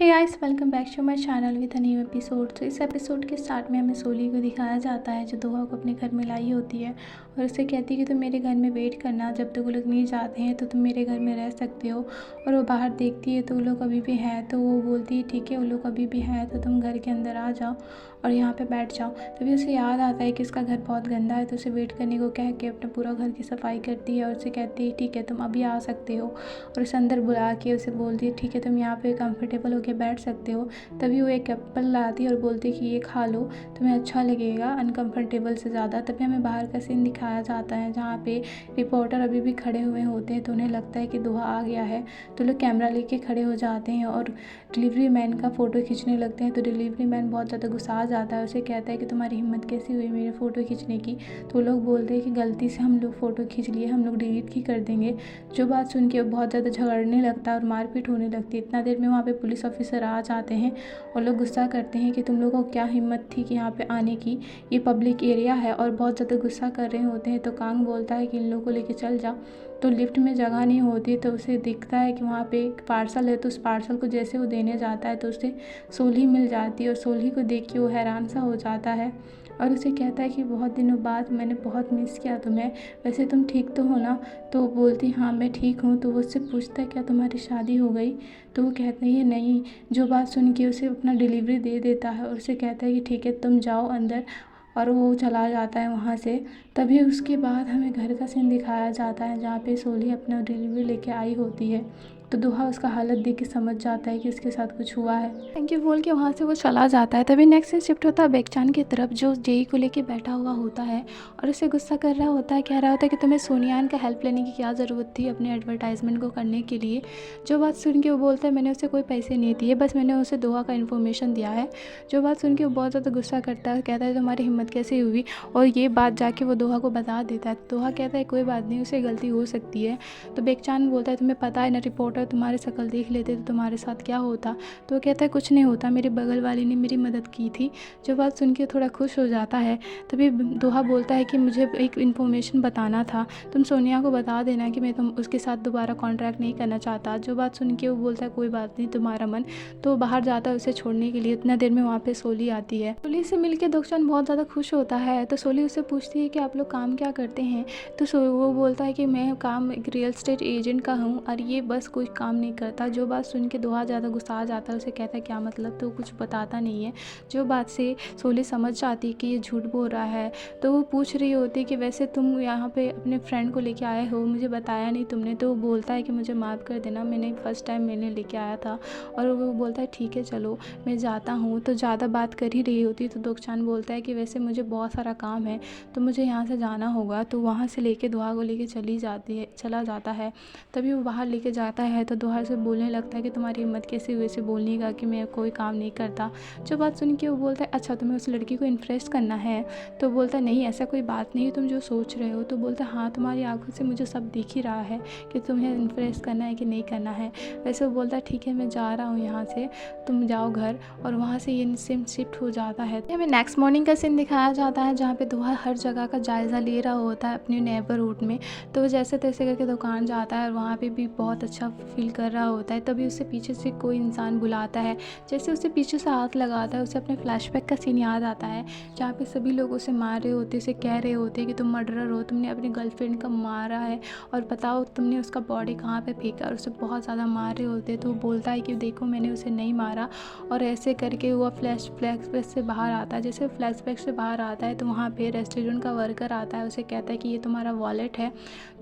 Hey guys, welcome back to my channel with a new episode. तो इस episode के start में हमें सोली को दिखाया जाता है जो दोहा को अपने घर में लाई होती है और उससे कहती है कि तुम मेरे घर में वेट करना, जब तक वो लोग नहीं जाते हैं तो तुम मेरे घर में रह सकते हो। और वो बाहर देखती है तो वो लोग अभी भी हैं, तो वो बोलती है ठीक है वो लोग अभी भी हैं तो तुम घर के अंदर आ जाओ और यहाँ पे बैठ जाओ। तभी उसे याद आता है कि इसका घर बहुत गंदा है, तो उसे वेट करने को कह के अपना पूरा घर की सफाई करती है और उसे कहती है ठीक है तुम अभी आ सकते हो। और उसे अंदर बुला के उसे बोलती है ठीक है तुम यहाँ पे कंफर्टेबल होके बैठ सकते हो। तभी वो एक एप्पल लाती है और बोलती है कि ये खा लो, तुम्हें अच्छा लगेगा अनकंफर्टेबल से ज़्यादा। तभी हमें बाहर का सीन दिखाया जाता है जहाँ पे रिपोर्टर अभी भी खड़े हुए होते हैं, तो उन्हें लगता है कि दोहा आ गया है, तो लोग कैमरा लेके खड़े हो जाते हैं और डिलीवरी मैन का फ़ोटो खींचने लगते हैं। तो डिलीवरी मैन बहुत ज़्यादा गुस्सा जाता है, उसे कहता है कि तुम्हारी हिम्मत कैसी हुई मेरे फ़ोटो खींचने की। तो लोग बोलते हैं कि गलती से हम लोग फ़ोटो खींच लिए, हम लोग डिलीट ही कर देंगे। जो बात सुन के बहुत ज़्यादा झगड़ने लगता है और मारपीट होने लगती है। इतना देर में वहाँ पे पुलिस ऑफिसर आ जाते हैं और लोग गुस्सा करते हैं कि तुम लोगों को क्या हिम्मत थी कि यहाँ पे आने की, ये पब्लिक एरिया है, और बहुत ज़्यादा गुस्सा कर रहे होते हैं। तो कांग बोलता है कि इन लोगों को लेके चल जा। तो लिफ्ट में जगह नहीं होती, तो उसे दिखता है कि वहाँ पे एक पार्सल है, तो उस पार्सल को जैसे वो देने जाता है तो उसे सोली मिल जाती है और सोली को देख के वो हैरान सा हो जाता है और उसे कहता है कि बहुत दिनों बाद मैंने बहुत मिस किया तुम्हें, वैसे तुम ठीक तो हो ना। तो वो बोलती हाँ मैं ठीक हूँ। तो वो उससे पूछता है क्या तुम्हारी शादी हो गई। तो वो कहता है नहीं। जो बात सुन के उसे अपना डिलीवरी दे देता है और उसे कहता है कि ठीक है तुम जाओ अंदर, और वो चला जाता है वहाँ से। तभी उसके बाद हमें घर का सीन दिखाया जाता है जहाँ पे सोली अपना डिलीवरी लेके आई होती है। तो दोहा उसका हालत देख के समझ जाता है कि उसके साथ कुछ हुआ है। थैंक यू बोल के वहाँ से वो चला जाता है। तभी नेक्स्ट सीन शिफ्ट होता है बेगचान की तरफ, जो जेई को लेके बैठा हुआ होता है और उसे गुस्सा कर रहा होता है, कह रहा होता है कि तुम्हें सोनियान का हेल्प लेने की क्या ज़रूरत थी अपने एडवर्टाइजमेंट को करने के लिए। जो बात सुन के वो बोलता है मैंने उसे कोई पैसे नहीं दिए, बस मैंने उसे दोहा का इन्फॉर्मेशन दिया है। जो बात सुन के वो बहुत ज़्यादा गुस्सा करता है, कहता है तुम्हारी हिम्मत कैसे हुई, और ये बात जाके वो दोहा को बता देता है। दोहा कहता है कोई बात नहीं, उसे गलती हो सकती है। तो बेगचान बोलता है तुम्हें पता है ना रिपोर्टर तुम्हारी शक्ल देख लेते तो तुम्हारे साथ क्या होता। तो वो कहता है कुछ नहीं होता, मेरे बगल वाली ने मेरी मदद की थी। जो बात सुन के थोड़ा खुश हो जाता है। तभी दोहा बोलता है कि मुझे एक इन्फॉर्मेशन बताना था, तुम सोनिया को बता देना कि मैं तुम उसके साथ दोबारा कॉन्ट्रैक्ट नहीं करना चाहता। जो बात सुन के वो बोलता है कोई बात नहीं तुम्हारा मन। तो बाहर जाता है उसे छोड़ने के लिए। इतना देर में वहाँ पे सोली आती है। सोली से मिलके दोगचान बहुत ज़्यादा खुश होता है। तो सोली उससे पूछती है कि आप लोग काम क्या करते हैं। तो वो बोलता है कि मैं काम एक रियल एस्टेट एजेंट का हूँ और ये बस कोई काम नहीं करता। जो बात सुन के दोहा ज़्यादा गुस्सा आ जाता है, उसे कहता है क्या मतलब, तो कुछ बताता नहीं है। जो बात से सोली समझ जाती है कि ये झूठ बोल रहा है। तो वो पूछ रही होती है कि वैसे तुम यहाँ पे अपने फ्रेंड को लेके आए हो, मुझे बताया नहीं तुमने। तो वो बोलता है कि मुझे माफ़ कर देना, मैंने फर्स्ट टाइम मैंने लेके आया था। और वो बोलता है ठीक है चलो मैं जाता हूँ। तो ज़्यादा बात कर ही रही होती तो दोगचान बोलता है कि वैसे मुझे बहुत सारा काम है तो मुझे यहाँ से जाना होगा। तो वहाँ से लेके दोहा को लेके चला जाता है। तभी वो बाहर लेके जाता है तो दोहा से बोलने लगता है कि तुम्हारी हिम्मत कैसे हुई से बोलने का कि मैं कोई काम नहीं करता। जो बात सुन के वो बोलता है अच्छा तुम्हें उस लड़की को इम्प्रेस करना है। तो बोलता है नहीं ऐसा कोई बात नहीं है, तुम जो सोच रहे हो। तो बोलता है हाँ तुम्हारी आंखों से मुझे सब दिख ही रहा है कि तुम्हें इम्प्रेस करना है कि नहीं करना है। वैसे वो बोलता है ठीक है मैं जा रहा हूँ यहाँ से, तुम जाओ घर। और वहाँ से ये सीन शिफ्ट हो जाता है। हमें नेक्स्ट मॉर्निंग का सीन दिखाया जाता है जहाँ पे दोहा हर जगह का जायज़ा ले रहा होता है अपने नेबरहुड में। तो वो जैसे तैसे करके दुकान जाता है और वहाँ पे भी बहुत अच्छा फील कर रहा होता है। तभी उससे पीछे से कोई इंसान बुलाता है। जैसे उसे पीछे से हाथ लगाता है, उसे अपने फ्लैशबैक का सीन याद आता है जहाँ पे सभी लोग उसे मार रहे होते, उसे कह रहे होते कि तुम मर्डरर हो, तुमने अपनी गर्लफ्रेंड को मारा है और बताओ तुमने उसका बॉडी कहाँ पे फेंका, और उसे बहुत ज़्यादा मार रहे होते। तो वो बोलता है कि देखो मैंने उसे नहीं मारा। और ऐसे करके वो फ्लैशबैक से बाहर आता है। जैसे फ्लैशबैक से बाहर आता है तो वहाँ पे रेस्टोरेंट का वर्कर आता है, उसे कहता है कि ये तुम्हारा वॉलेट है।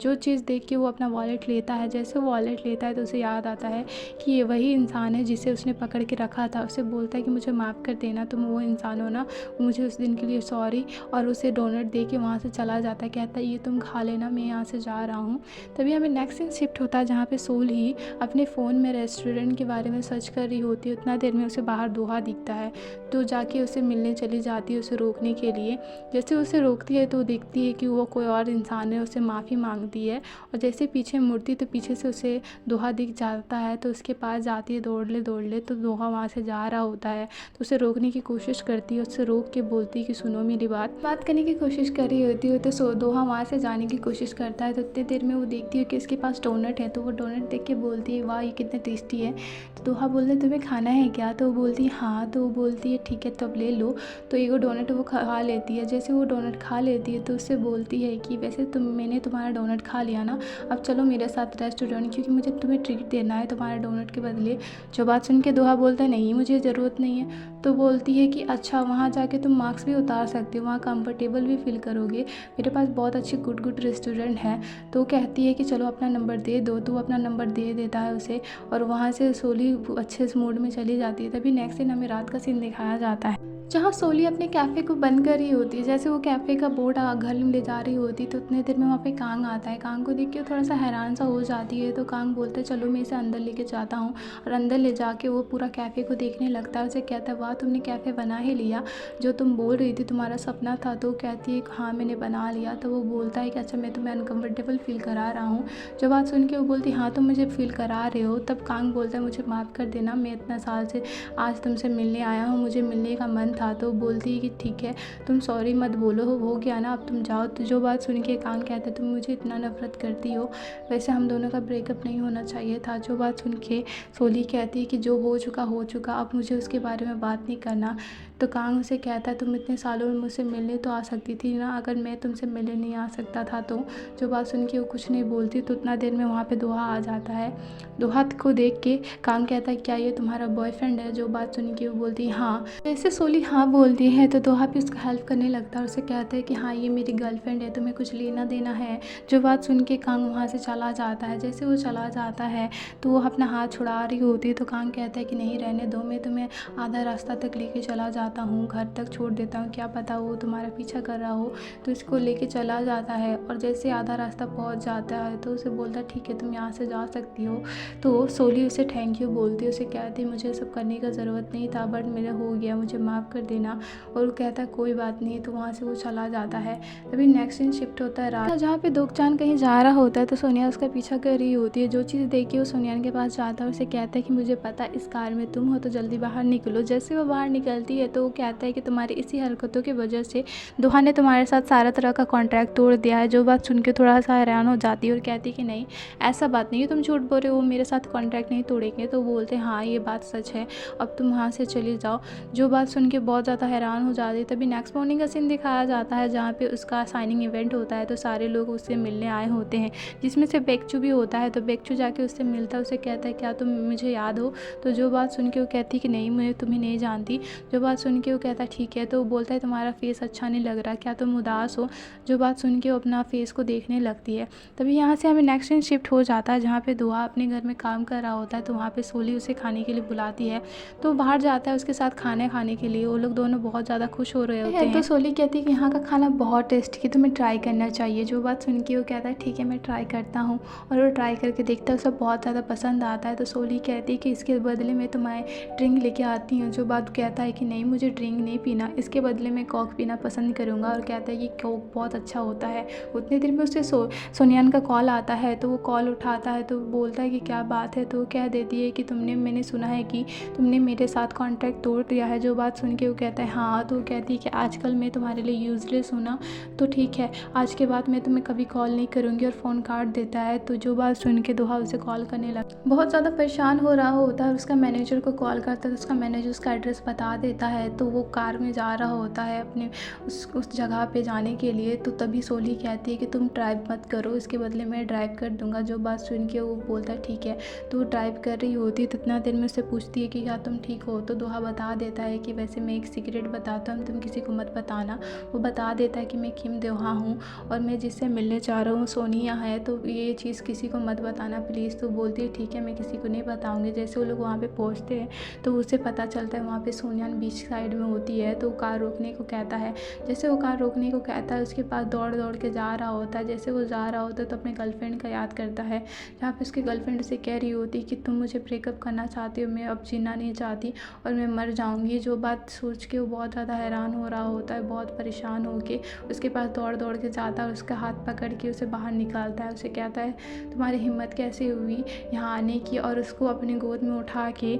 जो चीज़ देख के वो अपना वॉलेट लेता है। जैसे वॉलेट लेता है तो उसे याद आता है कि ये वही इंसान है जिसे उसने पकड़ के रखा था। उसे बोलता है कि मुझे माफ़ कर देना, तुम वो इंसान हो ना, मुझे उस दिन के लिए सॉरी। और उसे डोनट दे के वहाँ से चला जाता है। कहता है ये तुम खा लेना, मैं यहाँ से जा रहा हूँ। तभी हमें नेक्स्ट सीन शिफ्ट होता है जहाँ पे सोल ही अपने फ़ोन में रेस्टोरेंट के बारे में सर्च कर रही होती है। उतना देर में उसे बाहर दोहा दिखता है, तो जाके उसे मिलने चली जाती है उसे रोकने के लिए। जैसे उसे रोकती है तो देखती है कि वो कोई और इंसान है, उसे माफ़ी मांगती है। और जैसे पीछे मुड़ती तो पीछे से उसे दोहा दोहा दिख जाता है तो उसके पास जाती है दौड़ ले तो दोहा वहाँ से जा रहा होता है। तो उसे रोकने की कोशिश करती है, उससे रोक के बोलती है कि सुनो मेरी बात करने की कोशिश कर रही होती है। तो दोहा वहाँ से जाने की कोशिश करता है। तो इतनी देर में वो देखती है कि उसके पास डोनट है, तो वो डोनट देख के बोलती है वाह ये कितना टेस्टी है। तो दोहा बोलता है तुम्हें खाना है क्या? तो वो बोलती है हाँ। तो वो बोलती है ठीक है तो अब ले लो। तो एक डोनट वो खा लेती है। जैसे वो डोनट खा लेती है तो उससे बोलती है कि वैसे मैंने तुम्हारा डोनट खा लिया ना, अब चलो मेरे साथ रेस्टोरेंट, क्योंकि मुझे तुम्हें ट्रीट देना है तुम्हारे डोनट के बदले। जो बात सुन के दोहा बोलता है नहीं मुझे ज़रूरत नहीं है। तो बोलती है कि अच्छा वहाँ जाके तुम मार्क्स भी उतार सकते हो, वहाँ कंफर्टेबल भी फील करोगे, मेरे पास बहुत अच्छे गुड रेस्टोरेंट है। तो कहती है कि चलो अपना नंबर दे दो। तो वो अपना नंबर दे देता है उसे और वहाँ से सोली अच्छे से मूड में चली जाती है। तभी नेक्स्ट दिन हमें रात का सीन दिखाया जाता है जहाँ सोली अपने कैफ़े को बंद कर रही होती है। जैसे वो कैफ़े का बोर्ड घर में ले जा रही होती तो उतने देर में वहाँ पे कांग आता है। कांग को देख के थोड़ा सा हैरान सा हो जाती है। तो कांग बोलता है चलो मैं इसे अंदर लेके जाता हूँ, और अंदर ले जाके वो पूरा कैफ़े को देखने लगता है। उसे कहता है वाह तुमने कैफ़े बना ही लिया, जो तुम बोल रही थी तुम्हारा सपना था। तो कहती है हाँ मैंने बना लिया। तो वो बोलता है कि अच्छा मैं तुम्हें अनकम्फर्टेबल फील करा रहा हूँ। जो बात सुन के वो बोलती हाँ तुम मुझे फील करा रहे हो। तब कांग बोलता है मुझे माफ़ कर देना, मैं इतना साल से आज तुमसे मिलने आया हूँ, मुझे मिलने का मन था। तो बोलती है कि ठीक है तुम सॉरी मत बोलो, हो गया ना अब तुम जाओ। तो जो बात सुन के कांग कहता है तुम मुझे इतना नफरत करती हो, वैसे हम दोनों का ब्रेकअप नहीं होना चाहिए था। जो बात सुन के सोली कहती है कि जो हो चुका, अब मुझे उसके बारे में बात नहीं करना। तो कांग उसे कहता है तुम इतने सालों में मुझसे मिलने तो आ सकती थी ना, अगर मैं तुमसे मिलने नहीं आ सकता था तो। जो बात सुन के वो कुछ नहीं बोलती। तो उतना देर में वहाँ पे दोहा आ जाता है। दोहा को देख के कांग कहता है क्या ये तुम्हारा बॉयफ्रेंड है? जो बात सुन के वो बोलती है हाँ। जैसे सोली हाँ बोलती है तो दोहा भी उसका हेल्प करने लगता है और उसे कहता है कि हाँ ये मेरी गर्लफ्रेंड है, तुम्हें कुछ लेना देना है। जो बात सुन के कांग वहाँ से चला जाता है। जैसे वो चला जाता है तो वो अपना हाथ छुड़ा रही होती है। तो कांग कहता है कि नहीं रहने दो, मैं तुम्हें आधा रास्ता तक लेके चला जाता हूँ, घर तक छोड़ देता हूँ, क्या पता वो तुम्हारा पीछा कर रहा हो। तो इसको लेके चला जाता है और जैसे आधा रास्ता पहुँच जाता है तो उसे बोलता है ठीक है तुम यहाँ से जा सकती हो। तो सोली उसे थैंक यू बोलती है, उसे कहती है मुझे सब करने का ज़रूरत नहीं था बट मेरा हो गया, मुझे माफ़ कर देना। और वो कहता है कोई बात नहीं। तो वहाँ से वो चला जाता है। तभी नेक्स्ट सीन शिफ्ट होता है रात, जहाँ पे दोगचान कहीं जा रहा होता है तो सोनिया उसका पीछा कर रही होती है। जो चीज़ देख के वो सोनियान के पास जाता है, उसे कहता है कि मुझे पता इस कार में तुम हो तो जल्दी बाहर निकलो। जैसे वो बाहर निकलती है तो वो कहता है कि तुम्हारी इसी हरकतों की वजह से दोहा ने तुम्हारे साथ सारा तरह का कॉन्ट्रैक्ट तोड़ दिया है। जो बात सुन के थोड़ा सा हैरान हो जाती है और कहती है कि नहीं ऐसा बात नहीं है, तुम झूठ बोल रहे हो, मेरे साथ कॉन्ट्रैक्ट नहीं तोड़ेंगे। तो बोलते हैं हाँ ये बात सच है, अब तुम वहाँ से चली जाओ। जो बात सुन के बहुत ज़्यादा हैरान हो जाती है। तभी नेक्स्ट मॉर्निंग का सीन दिखाया जाता है जहाँ पे उसका साइनिंग इवेंट होता है। तो सारे लोग उससे मिलने आए होते हैं, जिसमें से बेक्चू भी होता है। तो बेक्चू जाके उससे मिलता है, उसे कहता है क्या तुम मुझे याद हो? तो जो बात सुन के वो कहती है कि नहीं मैं तुम्हें नहीं जानती। जो बात सुन के वो कहता है ठीक है। तो वो बोलता है तुम्हारा फेस अच्छा नहीं लग रहा, क्या तुम उदास हो? जो बात सुन के वो अपना फेस को देखने लगती है। तभी यहाँ से हमें नेक्स्ट सीन शिफ्ट हो जाता है जहाँ पे दोहा अपने घर में काम कर रहा होता है। तो वहाँ पे सोली उसे खाने के लिए बुलाती है, तो बाहर जाता है उसके साथ खाने खाने के लिए। वो लोग दोनों बहुत ज़्यादा खुश हो रहे होते हैं। तो सोली कहती है कि यहाँ का खाना बहुत टेस्टी है, तुम्हें ट्राई करना चाहिए। जो बात सुन के वो कहता है ठीक है मैं ट्राई करता हूँ। और वो ट्राई करके देखता है, उसे बहुत ज़्यादा पसंद आता है। तो सोली कहती है कि इसके बदले में तुम्हें ड्रिंक लेके आती हूँ। जो बात कहता है कि नहीं मुझे ड्रिंक नहीं पीना, इसके बदले में कोक पीना पसंद करूँगा। और कहता है कि कोक बहुत अच्छा होता है। उतने देर में उससे सोनियान का कॉल आता है। तो वो कॉल उठाता है तो बोलता है कि क्या बात है। तो वो कह देती है कि मैंने सुना है कि तुमने मेरे साथ कॉन्ट्रैक्ट तोड़ दिया है। जो बात सुन के वो कहता है हाँ। तो वो कहती है कि आजकल मैं तुम्हारे लिए यूजलेस हूँ ना, तो ठीक है आज के बाद मैं तुम्हें कभी कॉल नहीं करूँगी, और फ़ोन काट देता है। तो जो बात सुन के दोहा उसे कॉल करने लगा, बहुत ज़्यादा परेशान हो रहा होता है और उसका मैनेजर को कॉल करता है। तो उसका मैनेजर उसका एड्रेस बता देता है। तो वो कार में जा रहा होता है अपने उस जगह पे जाने के लिए। तो तभी सोली कहती है कि तुम ड्राइव मत करो, इसके बदले मैं ड्राइव कर दूँगा। जो बात सुन के वो बोलता है ठीक है। तो वो ड्राइव कर रही होती है। तो इतना देर में उससे पूछती है कि क्या तुम ठीक हो? तो दोहा बता देता है कि वैसे मैं एक सीक्रेट बताता हूँ, तुम किसी को मत बताना। वो बता देता है कि मैं किम दोहा हूँ और मैं जिससे मिलने चाह रहा हूँ सोनिया है, तो ये चीज़ किसी को मत बताना प्लीज़। तो बोलती है ठीक है मैं किसी को नहीं बताऊँगी। जैसे वो लोग वहाँ पे पहुँचते हैं तो उसे पता चलता है वहाँ पे सोनियान बीच साइड में होती है, तो वो कार रोकने को कहता है। जैसे वो कार रोकने को कहता है, उसके पास दौड़ दौड़ के जा रहा होता है। जैसे वो जा रहा होता है तो अपने गर्लफ्रेंड का याद करता है, जहाँ पे उसकी गर्लफ्रेंड से कह रही होती कि तुम मुझे ब्रेकअप करना चाहती हो, मैं अब जीना नहीं चाहती और मैं मर जाऊँगी। जो बात सोच के वो बहुत ज़्यादा हैरान हो रहा होता है, बहुत परेशान होके उसके पास दौड़ दौड़ के जाता है, उसका हाथ पकड़ के उसे बाहर निकालता है। उसे कहता है तुम्हारी हिम्मत कैसे हुई यहाँ आने की, और उसको अपनी गोद में उठा के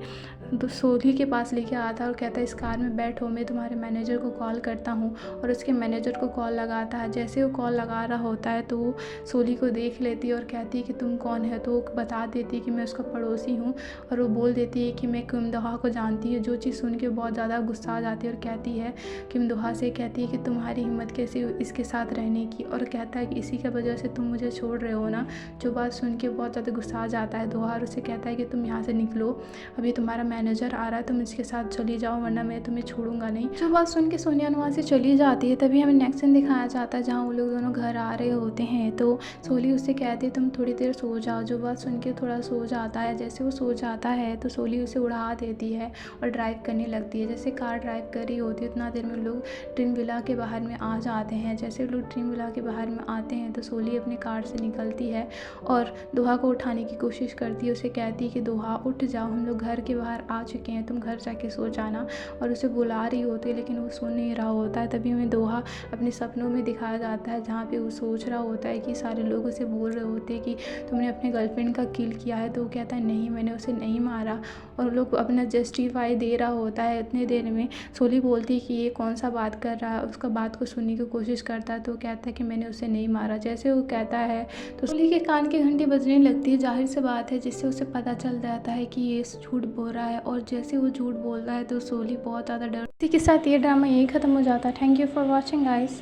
तो सोली के पास लेके आता है और कहता है इस कार में बैठो, मैं तुम्हारे मैनेजर को कॉल करता हूँ। और उसके मैनेजर को कॉल लगाता है। जैसे वो कॉल लगा रहा होता है तो वो सोली को देख लेती है और कहती है कि तुम कौन है, तो वो बता देती है कि मैं उसका पड़ोसी हूँ। और वो बोल देती है कि मैं किम दोहा को जानती हूँ। जो चीज़ सुन के बहुत ज़्यादा गुस्सा आ जाती है और कहती है किम दोहा से, कहती है कि तुम्हारी हिम्मत कैसी हुई इसके साथ रहने की, और कहता है कि इसी की वजह से तुम मुझे छोड़ रहे हो ना। जो बात सुन के बहुत ज़्यादा गुस्सा आ जाता है दोहा, और उसे कहता है कि तुम यहाँ से निकलो, अभी तुम्हारा मैनेजर आ रहा है, तुम इसके साथ चली जाओ वरना मैं तुम्हें छोड़ूंगा नहीं। जो बात सुन के सोनिया वहाँ से चली जाती है। तभी हमें नेक्स्ट सीन दिखाया जाता है जहाँ वो लोग दोनों घर आ रहे होते हैं। तो सोली उससे कहती है तुम थोड़ी देर सो जाओ। जो बात सुन के थोड़ा सो जाता है। जैसे वो सो जाता है तो सोली उसे उड़ा देती है और ड्राइव करने लगती है। जैसे कार ड्राइव कर रही होती है उतना देर में लोग ट्विन विला के बाहर में आ जाते हैं। जैसे लोग ट्विन विला के बाहर में आते हैं तो सोली अपनी कार से निकलती है और दोहा को उठाने की कोशिश करती है। उसे कहती है कि दोहा उठ जाओ, हम लोग घर के बाहर आ चुके हैं, तुम घर जाके सो जाना। और उसे बुला रही होती है लेकिन वो सुन नहीं रहा होता है। तभी हमें दोहा अपने सपनों में दिखाया जाता है जहाँ पे वो सोच रहा होता है कि सारे लोग उसे बोल रहे होते हैं कि तुमने अपने गर्लफ्रेंड का किल किया है। तो वो कहता है नहीं, मैंने उसे नहीं मारा, और लोग अपना जस्टिफाई दे रहा होता है। इतने देर में सोली बोलती है कि ये कौन सा बात कर रहा है, उसका बात को सुनने की कोशिश करता है। तो वो कहता है कि मैंने उसे नहीं मारा। जैसे वो कहता है तो सोली के कान की घंटी बजने लगती है। जाहिर सी बात है, जिससे उसे पता चल जाता है कि ये झूठ बोल रहा है। और जैसे वो झूठ बोल रहा है तो सोली बहुत ज़्यादा डर। इसी के साथ ये ड्रामा यही ख़त्म हो जाता है। Thank you for watching guys.